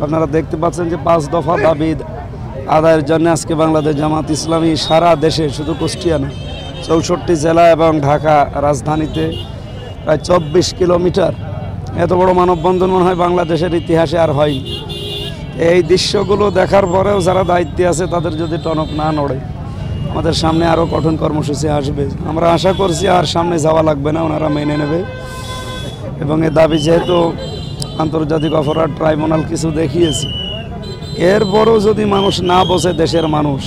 আপনারা দেখতে পাচ্ছেন যে 5 দফা দাবি আদায়ের জন্য আজকে বাংলাদেশ জামাত ইসলামী সারা দেশে, শুধু কুষ্টিয়া না, 64 জেলা এবং ঢাকা রাজধানীতে প্রায় 24 কিলোমিটার, এত বড় মানববন্ধন মনে হয় বাংলাদেশের ইতিহাসে আর হয়নি। এই দৃশ্যগুলো দেখার পরেও যারা দায়িত্বে আছে তাদের যদি টনক না নড়ে, আমাদের সামনে আরও কঠোর কর্মসূচি আসবে। আমরা আশা করছি আর সামনে যাওয়া লাগবে না, ওনারা মেনে নেবে। এবং এ দাবি যেহেতু আন্তর্জাতিক অপরাধ ট্রাইব্যুনাল কিছু দেখিয়েছে, এরপরও যদি মানুষ না বোঝে, দেশের মানুষ,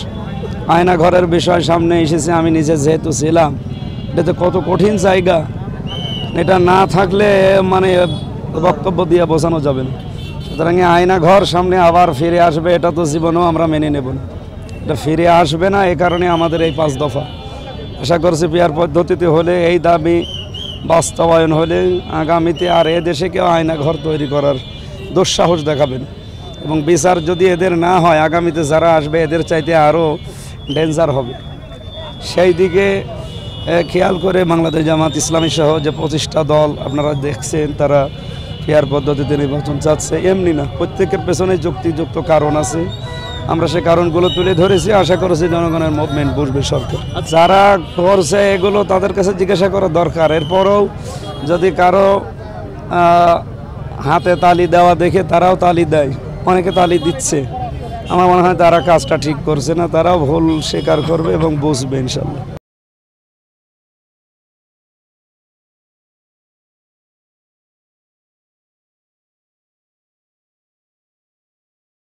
আয়না ঘরের বিষয় সামনে এসেছে, আমি নিজে যেহেতু ছিলাম, এটা তো কত কঠিন জায়গা, এটা না থাকলে মানে বক্তব্য দিয়ে বোঝানো যাবে না। সুতরাং আয়না ঘর সামনে আবার ফিরে আসবে, এটা তো জীবনেও আমরা মেনে নেব না, এটা ফিরে আসবে না। এই কারণে আমাদের এই 5 দফা, আশা করছি পিয়ার পদ্ধতিতে হলে, এই দাবি বাস্তবায়ন হলে আগামীতে আর এ দেশে কেউ আয়না ঘর তৈরি করার দুঃসাহস দেখাবেন। এবং বিচার যদি এদের না হয়, আগামীতে যারা আসবে এদের চাইতে আরও ডেঞ্জার হবে। সেই দিকে খেয়াল করে বাংলাদেশ জামাত ইসলামী সহ যে 25টা দল আপনারা দেখছেন, তারা ফেয়ার পদ্ধতিতে নির্বাচন চাচ্ছে। এমনি না, প্রত্যেকের পেছনে যুক্তিযুক্ত কারণ আছে, আমরা সে কারণগুলো তুলে ধরেছি। আশা করছি জনগণের মুভমেন্ট বুঝবে সরকার। যারা করছে এগুলো তাদের কাছে জিজ্ঞাসা করা দরকার। এরপরও যদি কারো হাতে তালি দেওয়া দেখে তারাও তালি দেয়, অনেকে তালি দিচ্ছে, আমার মনে হয় তারা কাজটা ঠিক করছে না, তারাও ভুল স্বীকার করবে এবং বুঝবে ইনশাল্লাহ।